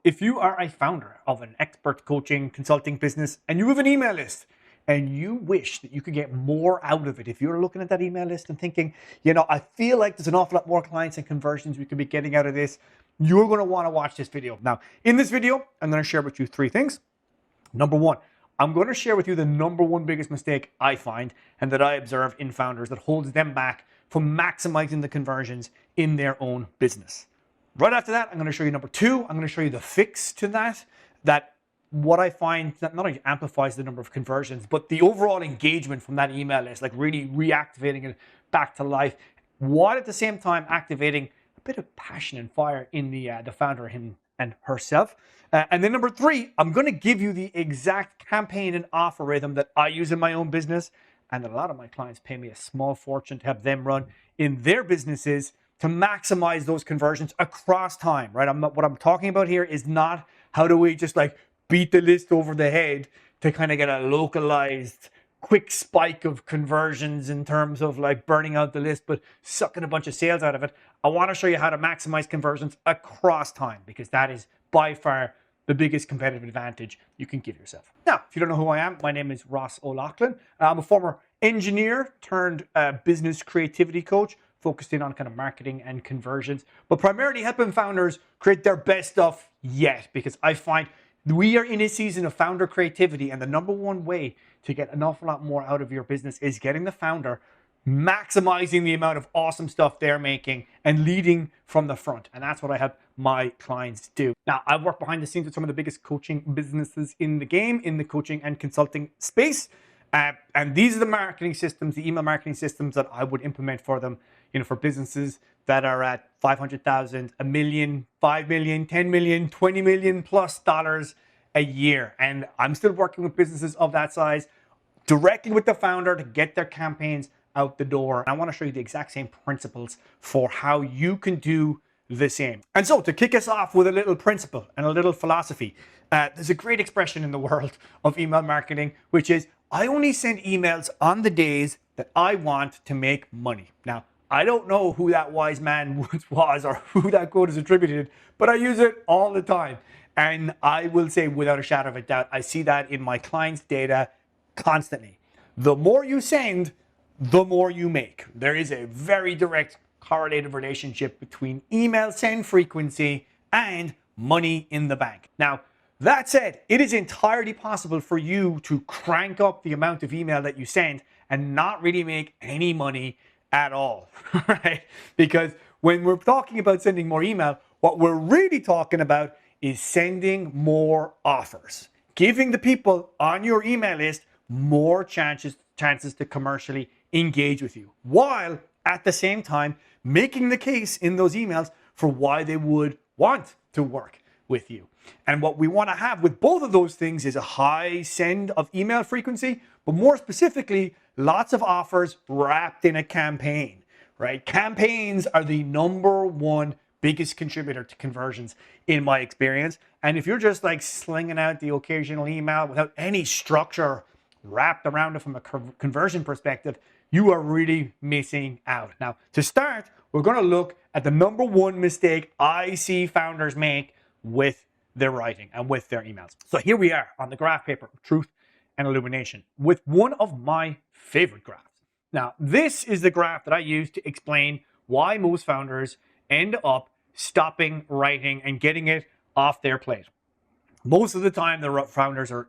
if you are a founder of an expert coaching consulting business and you have an email list and you wish that you could get more out of it, if you're looking at that email list and thinking, I feel like there's an awful lot more clients and conversions we could be getting out of this, you're going to want to watch this video. Now, in this video, I'm going to share with you three things. Number one, I'm going to share with you the number one biggest mistake I find and that I observe in founders that holds them back from maximizing the conversions in their own business. Right after that, I'm going to show you number two. I'm going to show you the fix to that what I find that not only amplifies the number of conversions, but the overall engagement from that email list, like really reactivating it back to life, while at the same time activating a bit of passion and fire in the founder, him and herself. And then number three, I'm going to give you the exact campaign and offer rhythm that I use in my own business and that a lot of my clients pay me a small fortune to have them run in their businesses to maximize those conversions across time, right? What I'm talking about here is not how do we just like beat the list over the head to kind of get a localized quick spike of conversions in terms of like burning out the list, but sucking a bunch of sales out of it. I want to show you how to maximize conversions across time because that is by far the biggest competitive advantage you can give yourself. Now, if you don't know who I am, my name is Ross O'Loughlin. I'm a former engineer turned business creativity coach, focused in on kind of marketing and conversions, but primarily helping founders create their best stuff yet, because I find we are in a season of founder creativity, and the number one way to get an awful lot more out of your business is getting the founder maximizing the amount of awesome stuff they're making and leading from the front. And that's what I help my clients do. Now, I work behind the scenes with some of the biggest coaching businesses in the game, in the coaching and consulting space. And these are the marketing systems, the email marketing systems that I would implement for them, for businesses that are at 500,000, a million, 5 million, 10 million, 20 million plus dollars a year. And I'm still working with businesses of that size directly with the founder to get their campaigns out the door. And I want to show you the exact same principles for how you can do the same. And so to kick us off with a little principle and a little philosophy, there's a great expression in the world of email marketing, which is I only send emails on the days that I want to make money. Now, I don't know who that wise man was or who that quote is attributed, but I use it all the time. And I will say without a shadow of a doubt, I see that in my clients' data constantly. The more you send, the more you make. There is a very direct correlative relationship between email send frequency and money in the bank. Now, that said, it is entirely possible for you to crank up the amount of email that you send and not really make any money at all, right? Because when we're talking about sending more email, what we're really talking about is sending more offers, giving the people on your email list more chances to commercially engage with you, while at the same time making the case in those emails for why they would want to work with you. And what we want to have with both of those things is a high send of email frequency, but more specifically, lots of offers wrapped in a campaign, right? Campaigns are the number one biggest contributor to conversions in my experience. And if you're just like slinging out the occasional email without any structure wrapped around it from a conversion perspective, you are really missing out. Now, to start, we're going to look at the number one mistake I see founders make with their writing and with their emails. So here we are on the graph paper of truth and illumination with one of my favorite graphs. Now, this is the graph that I use to explain why most founders end up stopping writing and getting it off their plate. Most of the time, the founders are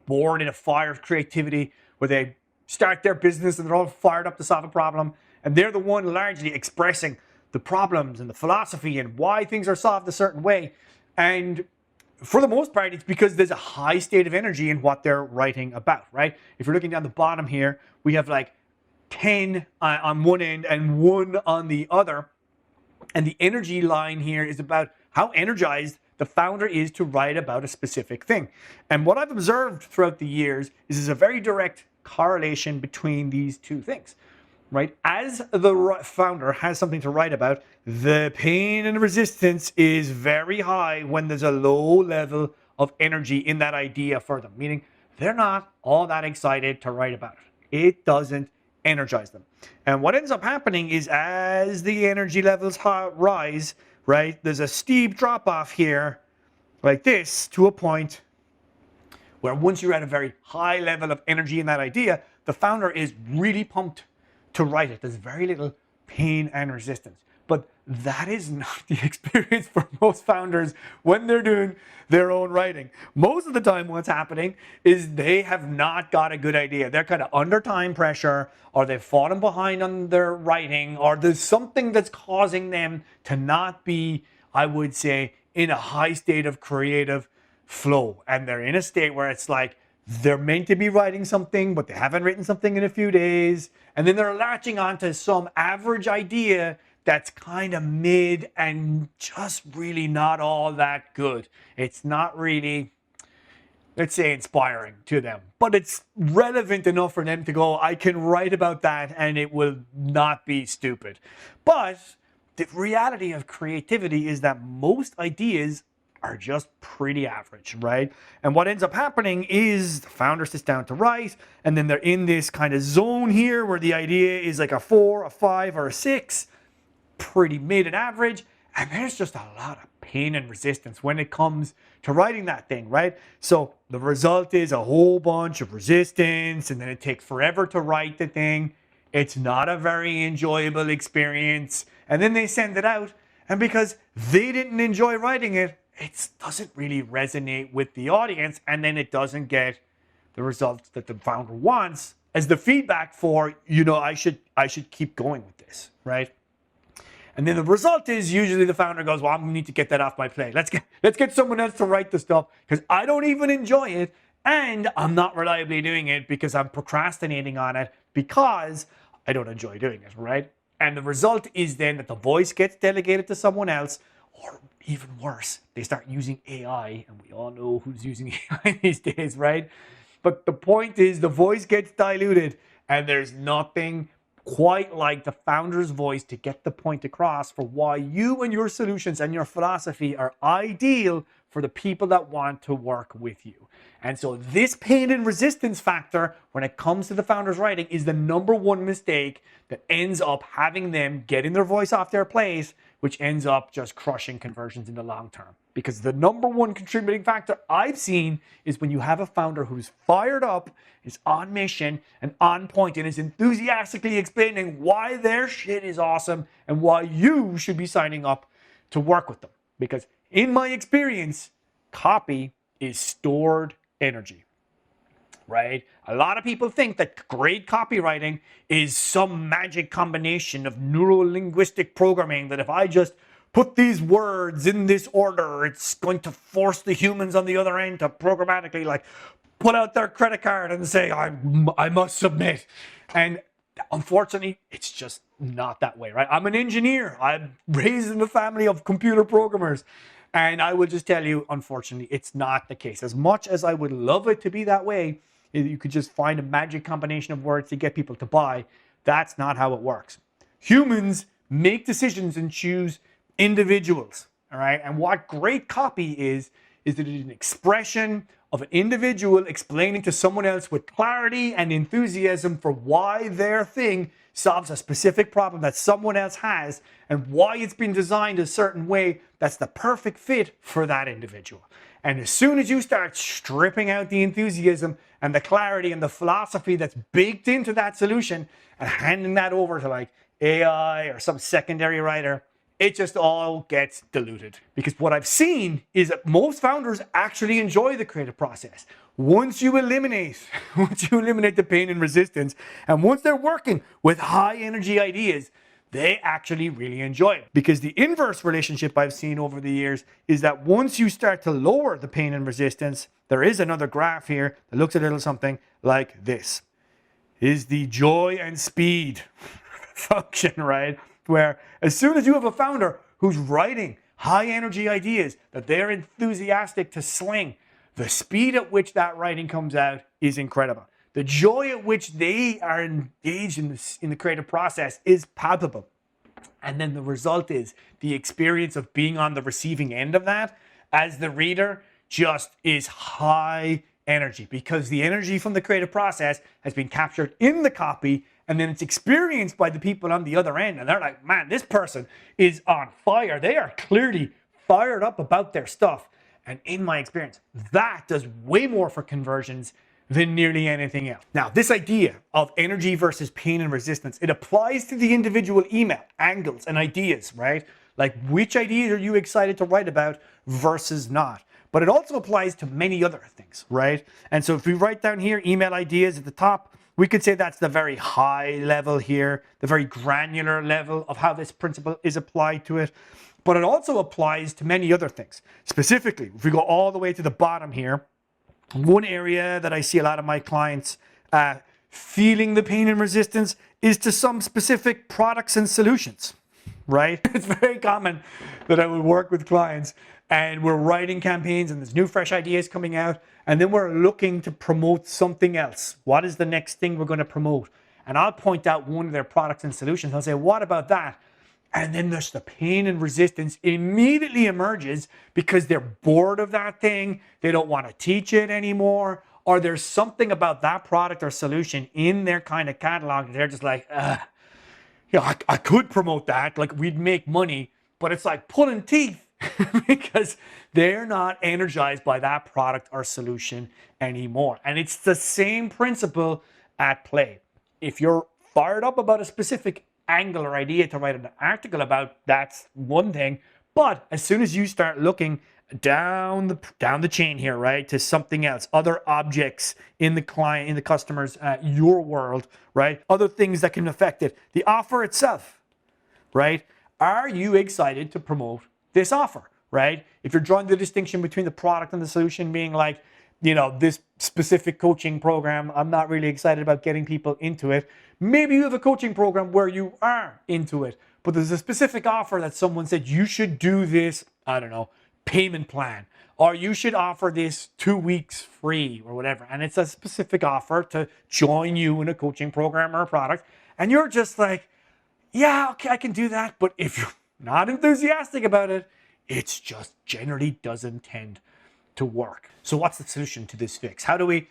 born in a fire of creativity where they start their business and they're all fired up to solve a problem. And they're the one largely expressing the problems and the philosophy and why things are solved a certain way. And for the most part, it's because there's a high state of energy in what they're writing about, right? If you're looking down the bottom here, we have like 10 on one end and 1 on the other. And the energy line here is about how energized the founder is to write about a specific thing. And what I've observed throughout the years is there's a very direct correlation between these two things, right? As the founder has something to write about, the pain and resistance is very high when there's a low level of energy in that idea for them, meaning they're not all that excited to write about it. It doesn't energize them. And what ends up happening is as the energy levels rise, right, there's a steep drop off here like this to a point where once you're at a very high level of energy in that idea, the founder is really pumped to write it. There's very little pain and resistance. But that is not the experience for most founders when they're doing their own writing. Most of the time what's happening is they have not got a good idea. They're kind of under time pressure, or they've fallen behind on their writing, or there's something that's causing them to not be, I would say, in a high state of creative flow. And they're in a state where it's like they're meant to be writing something, but they haven't written something in a few days. And then they're latching onto some average idea that's kind of mid and just really not all that good. It's not really, let's say, inspiring to them, but it's relevant enough for them to go, I can write about that and it will not be stupid. But the reality of creativity is that most ideas are just pretty average, right? And what ends up happening is the founder sits down to write, and then they're in this kind of zone here where the idea is like a 4, a 5, or a 6, pretty mid and average, and there's just a lot of pain and resistance when it comes to writing that thing, right? So the result is a whole bunch of resistance, and then it takes forever to write the thing. It's not a very enjoyable experience, and then they send it out, and because they didn't enjoy writing it, it doesn't really resonate with the audience, and then it doesn't get the results that the founder wants as the feedback for, I should keep going with this, right? And then the result is usually the founder goes, well, I'm gonna need to get that off my plate. Let's get someone else to write the stuff because I don't even enjoy it, and I'm not reliably doing it because I'm procrastinating on it because I don't enjoy doing it, right? And the result is then that the voice gets delegated to someone else, or even worse, they start using AI, and we all know who's using AI these days, right? But the point is the voice gets diluted, and there's nothing quite like the founder's voice to get the point across for why you and your solutions and your philosophy are ideal for the people that want to work with you. And so this pain and resistance factor when it comes to the founder's writing is the number one mistake that ends up having them getting their voice off their plate, which ends up just crushing conversions in the long term. Because the number one contributing factor I've seen is when you have a founder who's fired up, is on mission and on point, and is enthusiastically explaining why their shit is awesome and why you should be signing up to work with them. Because in my experience, copy is stored energy, right? A lot of people think that great copywriting is some magic combination of neuro-linguistic programming that if I just put these words in this order, it's going to force the humans on the other end to programmatically like pull out their credit card and say, I must submit. And unfortunately, it's just not that way, right? I'm an engineer. I'm raised in a family of computer programmers. And I will just tell you, unfortunately, it's not the case. As much as I would love it to be that way, you could just find a magic combination of words to get people to buy. That's not how it works. Humans make decisions and choose individuals, all right? And what great copy is that it is an expression of an individual explaining to someone else with clarity and enthusiasm for why their thing solves a specific problem that someone else has and why it's been designed a certain way that's the perfect fit for that individual. And as soon as you start stripping out the enthusiasm and the clarity and the philosophy that's baked into that solution and handing that over to like AI or some secondary writer, it just all gets diluted. Because what I've seen is that most founders actually enjoy the creative process. Once you eliminate the pain and resistance, and once they're working with high energy ideas, they actually really enjoy it. Because the inverse relationship I've seen over the years is that once you start to lower the pain and resistance, there is another graph here that looks a little something like this. Is the joy and speed function, right? Where as soon as you have a founder who's writing high energy ideas that they're enthusiastic to sling, the speed at which that writing comes out is incredible. The joy at which they are engaged in the creative process is palpable. And then the result is the experience of being on the receiving end of that as the reader just is high energy, because the energy from the creative process has been captured in the copy, and then it's experienced by the people on the other end, and they're like, man, this person is on fire. They are clearly fired up about their stuff. And in my experience, that does way more for conversions than nearly anything else. Now, this idea of energy versus pain and resistance, it applies to the individual email angles and ideas, right? Like, which ideas are you excited to write about versus not? But it also applies to many other things, right? And so if we write down here email ideas at the top, we could say that's the very high level here, the very granular level of how this principle is applied to it. But it also applies to many other things. Specifically, if we go all the way to the bottom here, one area that I see a lot of my clients feeling the pain and resistance is to some specific products and solutions, right? It's very common that I would work with clients and we're writing campaigns and there's new fresh ideas coming out, and then we're looking to promote something else. What is the next thing we're going to promote? And I'll point out one of their products and solutions. I'll say, what about that? And then there's the pain and resistance immediately emerges because they're bored of that thing. They don't want to teach it anymore. Or there's something about that product or solution in their kind of catalog that they're just like, I could promote that. Like, we'd make money, but it's like pulling teeth because they're not energized by that product or solution anymore. And it's the same principle at play. If you're fired up about a specific angle or idea to write an article about, that's one thing. But as soon as you start looking down the chain here, right, to something else, other objects in the client, in the customer's, your world, right, other things that can affect it, the offer itself, right? Are you excited to promote this offer, right? If you're drawing the distinction between the product and the solution being like, this specific coaching program, I'm not really excited about getting people into it. Maybe you have a coaching program where you are into it, but there's a specific offer that someone said you should do this, I don't know, payment plan, or you should offer this 2 weeks free or whatever. And it's a specific offer to join you in a coaching program or a product. And you're just like, yeah, okay, I can do that. But if you're not enthusiastic about it, it's just generally doesn't tend to work. So what's the solution to this fix? How do we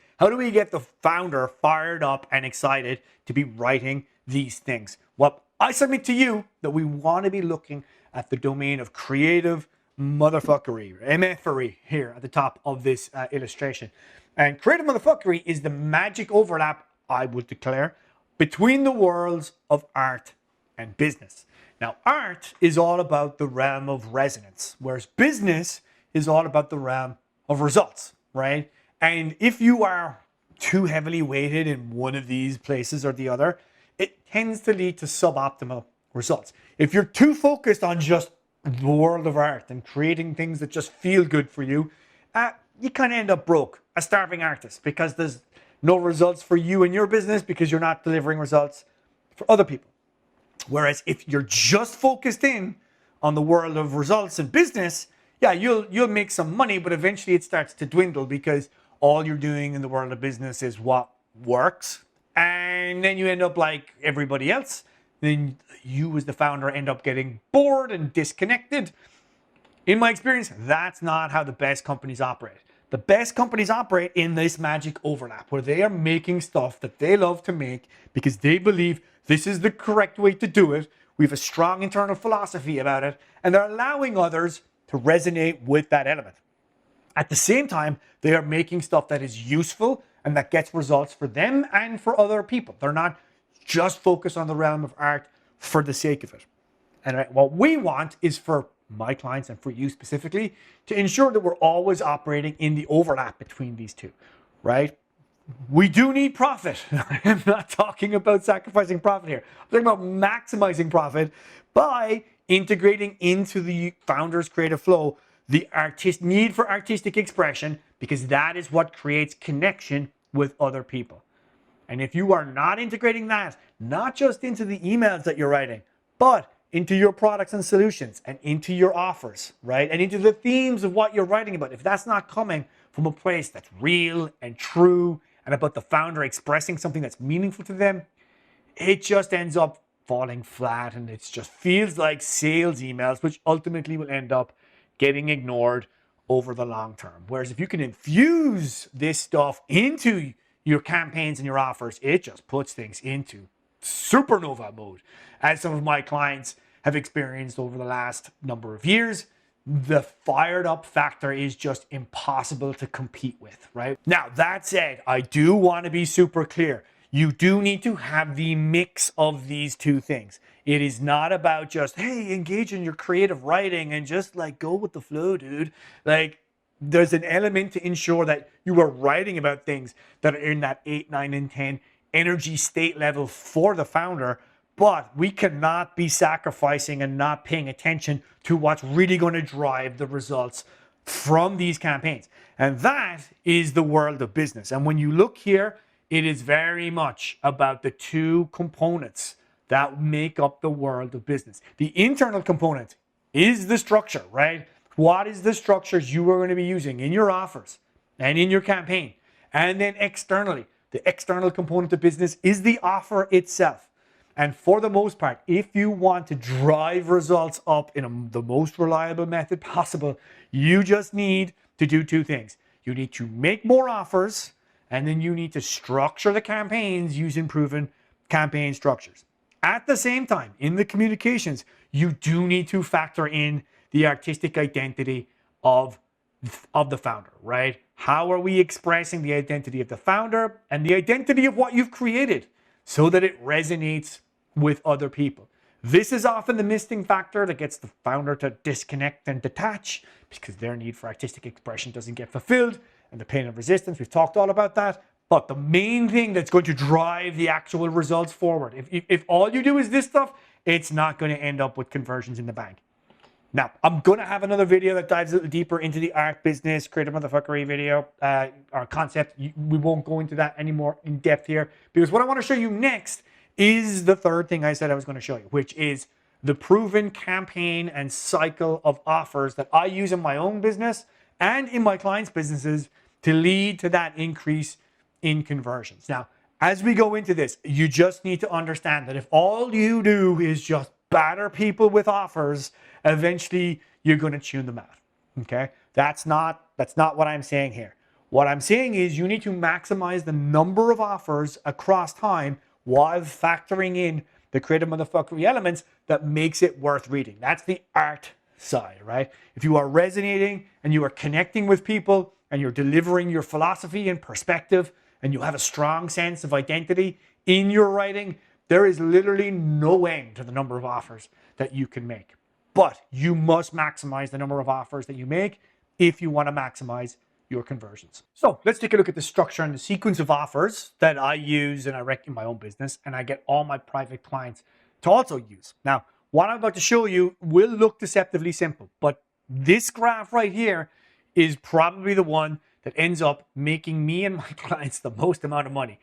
get the founder fired up and excited to be writing these things? Well, I submit to you that we want to be looking at the domain of creative motherfuckery, MFery, here at the top of this illustration. And creative motherfuckery is the magic overlap, I would declare, between the worlds of art and business. Now, art is all about the realm of resonance, whereas business is all about the realm of results, right? And if you are too heavily weighted in one of these places or the other, it tends to lead to suboptimal results. If you're too focused on just the world of art and creating things that just feel good for you, you kind of end up broke, a starving artist, because there's no results for you in your business because you're not delivering results for other people. Whereas if you're just focused in on the world of results and business, yeah, you'll make some money, but eventually it starts to dwindle because all you're doing in the world of business is what works. And then you end up like everybody else. Then you as the founder end up getting bored and disconnected. In my experience, that's not how the best companies operate. The best companies operate in this magic overlap where they are making stuff that they love to make because they believe this is the correct way to do it. We have a strong internal philosophy about it, and they're allowing others to resonate with that element. At the same time, they are making stuff that is useful and that gets results for them and for other people. They're not just focused on the realm of art for the sake of it. And what we want is for my clients and for you specifically to ensure that we're always operating in the overlap between these two, right? We do need profit. I am not talking about sacrificing profit here. I'm talking about maximizing profit by integrating into the founder's creative flow the need for artistic expression, because that is what creates connection with other people. And if you are not integrating that, not just into the emails that you're writing, but into your products and solutions and into your offers, right? And into the themes of what you're writing about, if that's not coming from a place that's real and true and about the founder expressing something that's meaningful to them, it just ends up falling flat, and it just feels like sales emails, which ultimately will end up getting ignored over the long term. Whereas if you can infuse this stuff into your campaigns and your offers, it just puts things into supernova mode, as some of my clients have experienced over the last number of years. the fired up factor is just impossible to compete with, right? Now, that said, I do want to be super clear. You do need to have the mix of these two things. It is not about just, hey, engage in your creative writing and just like go with the flow, dude. Like, there's an element to ensure that you are writing about things that are in that 8, 9, and 10 energy state level for the founder. But we cannot be sacrificing and not paying attention to what's really going to drive the results from these campaigns. And that is the world of business. And when you look here, it is very much about the two components that make up the world of business. The internal component is the structure, right? What is the structures you are going to be using in your offers and in your campaign? And then externally, the external component of business is the offer itself. And for the most part, if you want to drive results up in the most reliable method possible, you just need to do two things. You need to make more offers, and then you need to structure the campaigns using proven campaign structures. At the same time, in the communications, you do need to factor in the artistic identity of the founder, right? How are we expressing the identity of the founder and the identity of what you've created so that it resonates with other people? This is often the missing factor that gets the founder to disconnect and detach because their need for artistic expression doesn't get fulfilled, and the pain of resistance. We've talked all about that. But the main thing that's going to drive the actual results forward, if all you do is this stuff, it's not going to end up with conversions in the bank. Now, I'm going to have another video that dives a little deeper into the art business, creative motherfuckery video, our concept. We won't go into that anymore in depth here, because what I want to show you next is the third thing I said I was going to show you, which is the proven campaign and cycle of offers that I use in my own business and in my clients' businesses to lead to that increase in conversions. Now, as we go into this, you just need to understand that if all you do is just batter people with offers, eventually you're going to tune them out. Okay? That's not what I'm saying here. What I'm saying is you need to maximize the number of offers across time while factoring in the creative motherfuckery elements that makes it worth reading. That's the art side, right? If you are resonating and you are connecting with people and you're delivering your philosophy and perspective and you have a strong sense of identity in your writing, there is literally no end to the number of offers that you can make. But you must maximize the number of offers that you make if you want to maximize your conversions. So let's take a look at the structure and the sequence of offers that I use and I wreck in my own business, and I get all my private clients to also use. Now, what I'm about to show you will look deceptively simple, but this graph right here is probably the one that ends up making me and my clients the most amount of money.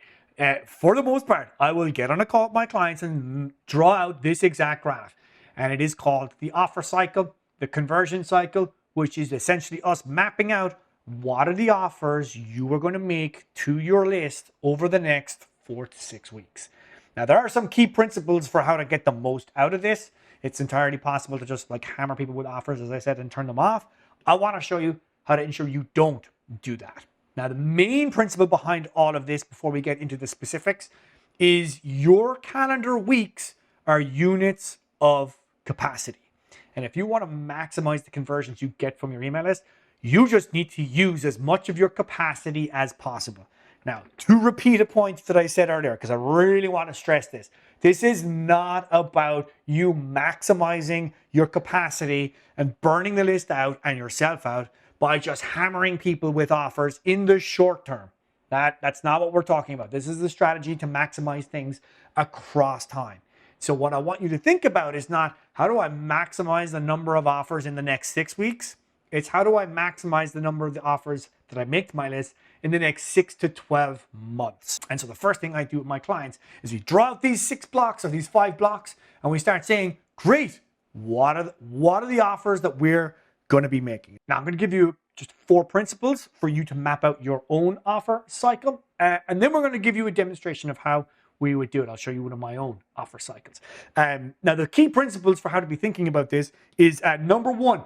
For the most part, I will get on a call with my clients and draw out this exact graph. And it is called the offer cycle, the conversion cycle, which is essentially us mapping out what are the offers you are going to make to your list over the next 4 to 6 weeks. Now, there are some key principles for how to get the most out of this. It's entirely possible to just like hammer people with offers, as I said, and turn them off. I want to show you how to ensure you don't do that. Now, the main principle behind all of this, before we get into the specifics, is your calendar weeks are units of capacity. And if you want to maximize the conversions you get from your email list, you just need to use as much of your capacity as possible. Now, to repeat a point that I said earlier, because I really want to stress this, this is not about you maximizing your capacity and burning the list out and yourself out by just hammering people with offers in the short term. That's not what we're talking about. This is the strategy to maximize things across time. So what I want you to think about is not how do I maximize the number of offers in the next 6 weeks? It's how do I maximize the number of the offers that I make to my list in the next 6 to 12 months. And so the first thing I do with my clients is we draw out these 6 blocks or these 5 blocks and we start saying, great, what are the offers that we're going to be making? Now I'm going to give you just 4 principles for you to map out your own offer cycle. And then we're going to give you a demonstration of how we would do it. I'll show you one of my own offer cycles. Now the key principles for how to be thinking about this is number 1,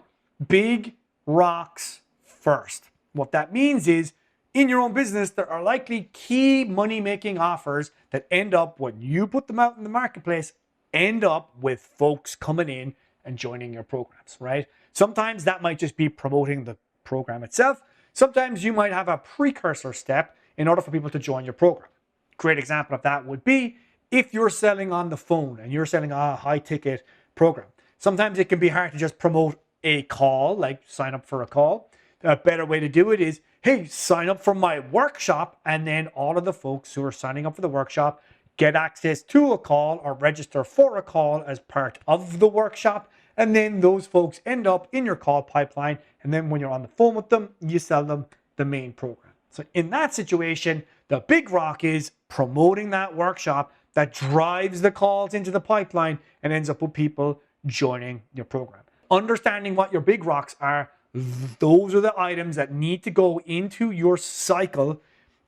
big rocks first. What that means is in your own business, there are likely key money-making offers that end up, when you put them out in the marketplace, end up with folks coming in and joining your programs, right? Sometimes that might just be promoting the program itself. Sometimes you might have a precursor step in order for people to join your program. Great example of that would be if you're selling on the phone and you're selling a high ticket program. Sometimes it can be hard to just promote a call, like sign up for a call. A better way to do it is, hey, sign up for my workshop, and then all of the folks who are signing up for the workshop get access to a call or register for a call as part of the workshop. And then those folks end up in your call pipeline. And then when you're on the phone with them, you sell them the main program. So in that situation, the big rock is promoting that workshop that drives the calls into the pipeline and ends up with people joining your program. Understanding what your big rocks are, those are the items that need to go into your cycle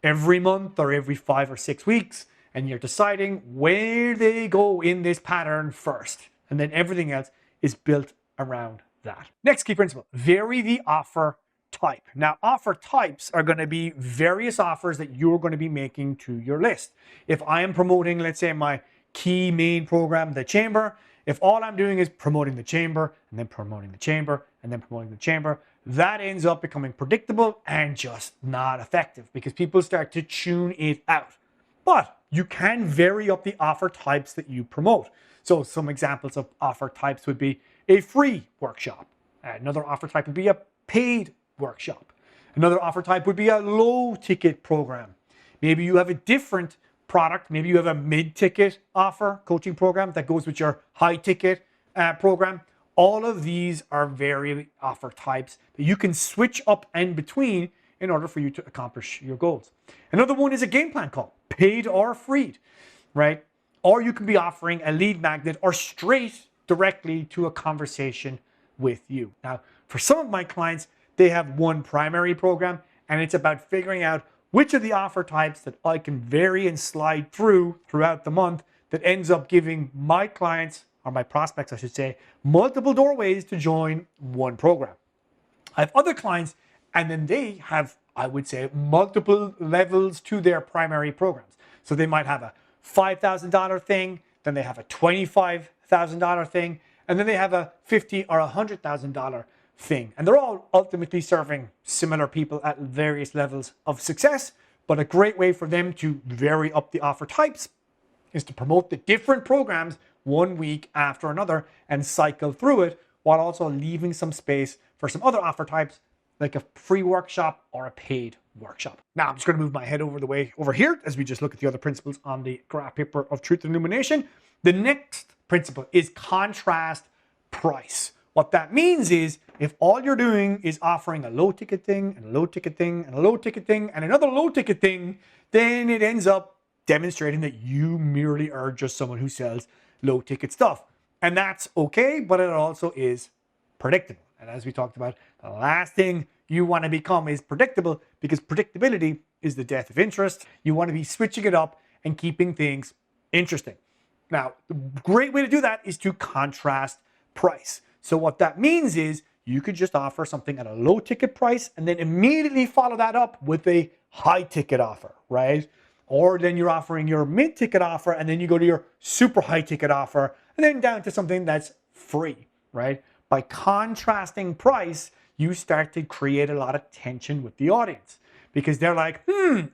every month or every 5 or 6 weeks. And you're deciding where they go in this pattern first. And then everything else is built around that. Next key principle, vary the offer type. Now, offer types are going to be various offers that you're going to be making to your list. If I am promoting, let's say, my key main program, the Chamber, if all I'm doing is promoting the Chamber and then promoting the Chamber and then promoting the Chamber, that ends up becoming predictable and just not effective because people start to tune it out. But you can vary up the offer types that you promote. So some examples of offer types would be a free workshop. Another offer type would be a paid workshop. Another offer type would be a low ticket program. Maybe you have a different product. Maybe you have a mid-ticket offer coaching program that goes with your high ticket program. All of these are varied offer types that you can switch up and between in order for you to accomplish your goals. Another one is a game plan call, paid or free, right? Or you can be offering a lead magnet or straight directly to a conversation with you. Now, for some of my clients, they have one primary program, and it's about figuring out which of the offer types that I can vary and slide throughout the month that ends up giving my clients, or my prospects, I should say, multiple doorways to join one program. I have other clients, and then they have, I would say, multiple levels to their primary programs. So they might have a $5,000 thing, then they have a $25,000 thing, and then they have a $50,000 or $100,000 thing. And they're all ultimately serving similar people at various levels of success. But a great way for them to vary up the offer types is to promote the different programs one week after another and cycle through it while also leaving some space for some other offer types like a free workshop or a paid workshop. Now I'm just going to move my head over here as we just look at the other principles on the graph paper of truth and illumination. The next principle is contrast price. What that means is if all you're doing is offering a low ticket thing and a low ticket thing and a low ticket thing and another low ticket thing, then it ends up demonstrating that you merely are just someone who sells low ticket stuff. And that's okay, but it also is predictable. And as we talked about, the last thing you want to become is predictable, because predictability is the death of interest. You want to be switching it up and keeping things interesting. Now, the great way to do that is to contrast price. So what that means is you could just offer something at a low ticket price and then immediately follow that up with a high ticket offer, right? Or then you're offering your mid ticket offer and then you go to your super high ticket offer and then down to something that's free, right? By contrasting price, you start to create a lot of tension with the audience because they're like,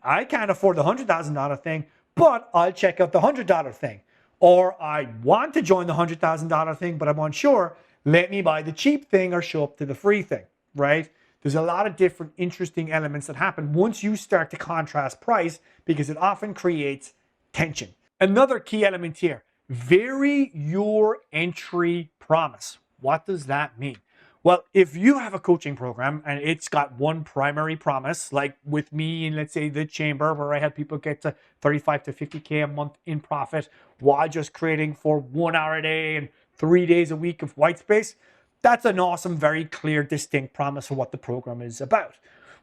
I can't afford the $100,000 thing, but I'll check out the $100 thing. Or I want to join the $100,000 thing, but I'm unsure. Let me buy the cheap thing or show up to the free thing, right? There's a lot of different interesting elements that happen once you start to contrast price because it often creates tension. Another key element here, vary your entry promise. What does that mean? Well, if you have a coaching program and it's got one primary promise, like with me in, let's say, the Chamber, where I help people get to 35 to 50K a month in profit while just creating for 1 hour a day and 3 days a week of white space, that's an awesome, very clear, distinct promise of what the program is about.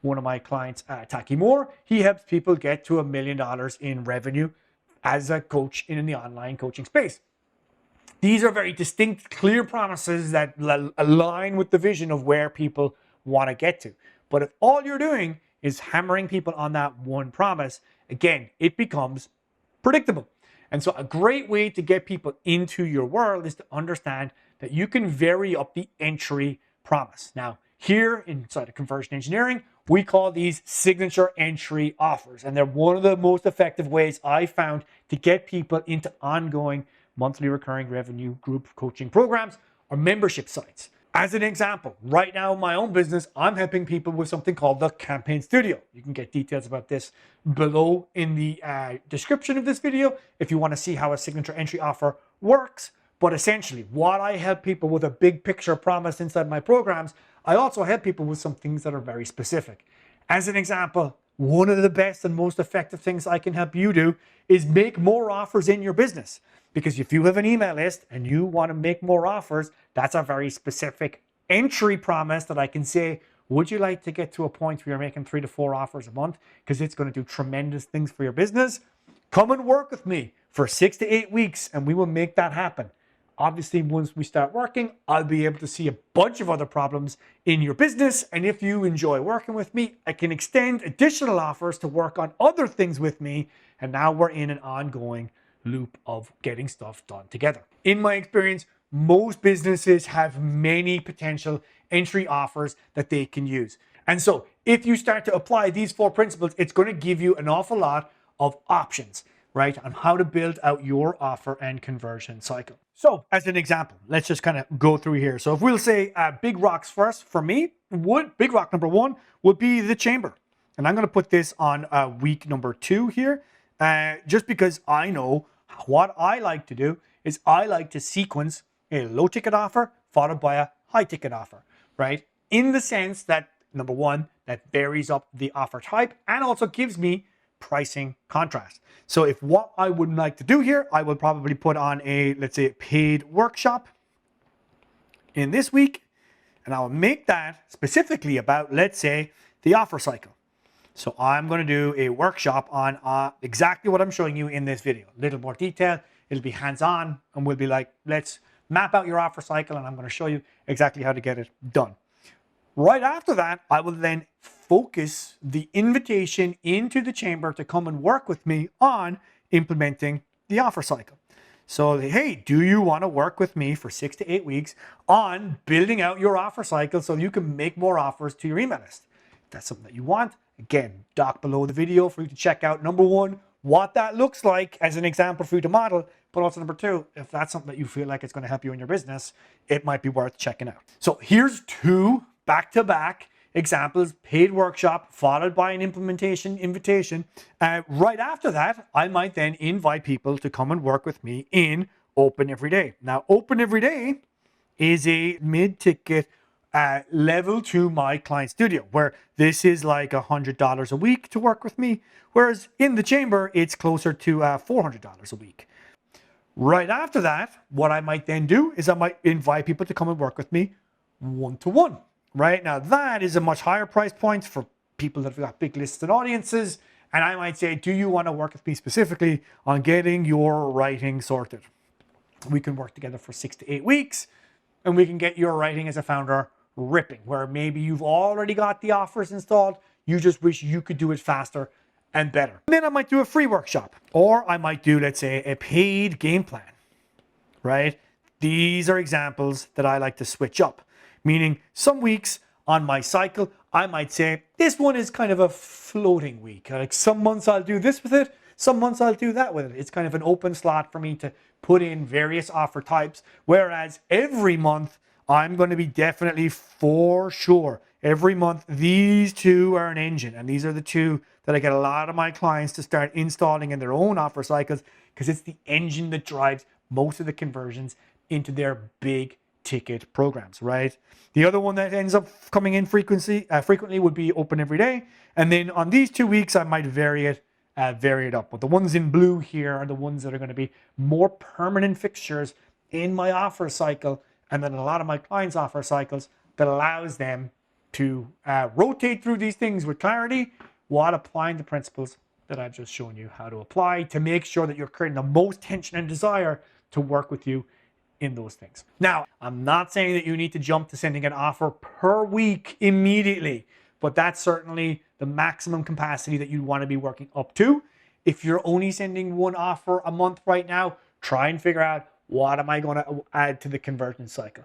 One of my clients, Taki Moore, he helps people get to $1 million in revenue as a coach in the online coaching space. These are very distinct, clear promises that align with the vision of where people want to get to. But if all you're doing is hammering people on that one promise, again, it becomes predictable. And so a great way to get people into your world is to understand that you can vary up the entry promise. Now, here inside of conversion engineering, we call these signature entry offers, and they're one of the most effective ways I found to get people into ongoing monthly recurring revenue group coaching programs or membership sites. As an example, right now in my own business, I'm helping people with something called the Campaign Studio. You can get details about this below in the description of this video if you want to see how a signature entry offer works. But essentially, what I help people with a big picture promise inside my programs, I also help people with some things that are very specific. As an example, one of the best and most effective things I can help you do is make more offers in your business. Because if you have an email list and you want to make more offers, that's a very specific entry promise that I can say, would you like to get to a point where you're making 3 to 4 offers a month? Because it's going to do tremendous things for your business. Come and work with me for 6 to 8 weeks and we will make that happen. Obviously, once we start working, I'll be able to see a bunch of other problems in your business. And if you enjoy working with me, I can extend additional offers to work on other things with me. And now we're in an ongoing loop of getting stuff done together. In my experience, most businesses have many potential entry offers that they can use. And so if you start to apply these 4 principles, it's going to give you an awful lot of options, right, on how to build out your offer and conversion cycle. So as an example, let's just kind of go through here. So if we'll say big rocks first, for me, big rock number 1 would be the chamber. And I'm going to put this on week number 2 here, just because I know what I like to do is I like to sequence a low ticket offer followed by a high ticket offer, right? In the sense that, number 1, that varies up the offer type and also gives me pricing contrast. So if what I would like to do here, I would probably put on a, let's say, paid workshop in this week, and I'll make that specifically about, let's say, the offer cycle. So I'm going to do a workshop on exactly what I'm showing you in this video. A little more detail, it'll be hands-on, and we'll be like, let's map out your offer cycle, and I'm going to show you exactly how to get it done. Right after that, I will then focus the invitation into the chamber to come and work with me on implementing the offer cycle. So, hey, do you want to work with me for 6 to 8 weeks on building out your offer cycle so you can make more offers to your email list? If that's something that you want, again, doc below the video for you to check out, number 1, what that looks like as an example for you to model, but also number 2, if that's something that you feel like it's going to help you in your business, it might be worth checking out. So here's 2 back-to-back examples, paid workshop followed by an implementation invitation. Right after that, I might then invite people to come and work with me in Open Every Day. Now, Open Every Day is a mid-ticket level to my client studio, where this is like $100 a week to work with me, whereas in the chamber, it's closer to $400 a week. Right after that, what I might then do is I might invite people to come and work with me one-to-one. Right now, that is a much higher price point for people that have got big lists and audiences. And I might say, do you want to work with me specifically on getting your writing sorted? We can work together for 6 to 8 weeks, and we can get your writing as a founder ripping, where maybe you've already got the offers installed. You just wish you could do it faster and better. And then I might do a free workshop, or I might do, let's say, a paid game plan, right? These are examples that I like to switch up. Meaning some weeks on my cycle, I might say, this one is kind of a floating week. Like some months I'll do this with it, some months I'll do that with it. It's kind of an open slot for me to put in various offer types. Whereas every month, I'm going to be definitely for sure. Every month, these 2 are an engine. And these are the 2 that I get a lot of my clients to start installing in their own offer cycles, because it's the engine that drives most of the conversions into their big ticket programs, right? The other one that ends up coming in frequently would be Open Every Day. And then on these 2 weeks, I might vary it up. But the ones in blue here are the ones that are going to be more permanent fixtures in my offer cycle, and then a lot of my clients' offer cycles, that allows them to rotate through these things with clarity while applying the principles that I've just shown you how to apply to make sure that you're creating the most tension and desire to work with you in those things. Now, I'm not saying that you need to jump to sending an offer per week immediately, but that's certainly the maximum capacity that you want to be working up to. If you're only sending 1 offer a month right now, try and figure out, what am I going to add to the conversion cycle?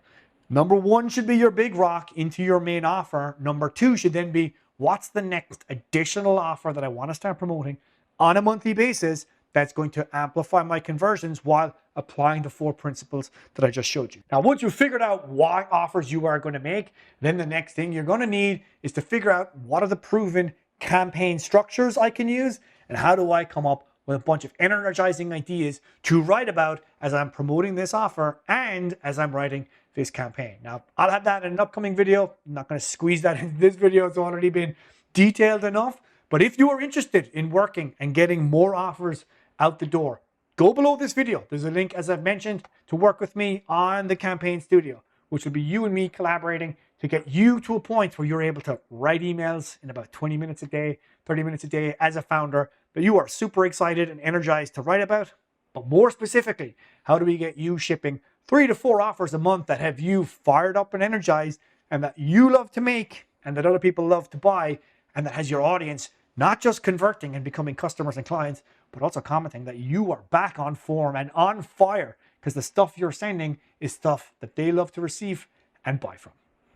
Number one should be your big rock into your main offer. Number two should then be, what's the next additional offer that I want to start promoting on a monthly basis that's going to amplify my conversions while applying the 4 principles that I just showed you. Now, once you've figured out what offers you are going to make, then the next thing you're going to need is to figure out what are the proven campaign structures I can use and how do I come up with a bunch of energizing ideas to write about as I'm promoting this offer and as I'm writing this campaign. Now, I'll have that in an upcoming video. I'm not going to squeeze that into this video. It's already been detailed enough. But if you are interested in working and getting more offers out the door, go below this video. There's a link, as I've mentioned, to work with me on the Campaign Studio, which will be you and me collaborating to get you to a point where you're able to write emails in about 20 minutes a day, 30 minutes a day as a founder that you are super excited and energized to write about. But more specifically, how do we get you shipping 3 to 4 offers a month that have you fired up and energized and that you love to make and that other people love to buy and that has your audience not just converting and becoming customers and clients, but also commenting that you are back on form and on fire because the stuff you're sending is stuff that they love to receive and buy from.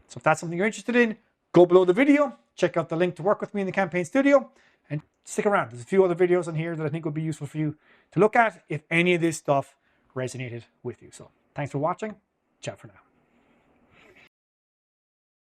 So if that's something you're interested in, go below the video, check out the link to work with me in the Campaign Studio, and stick around. There's a few other videos on here that I think would be useful for you to look at if any of this stuff resonated with you. So thanks for watching. Ciao for now.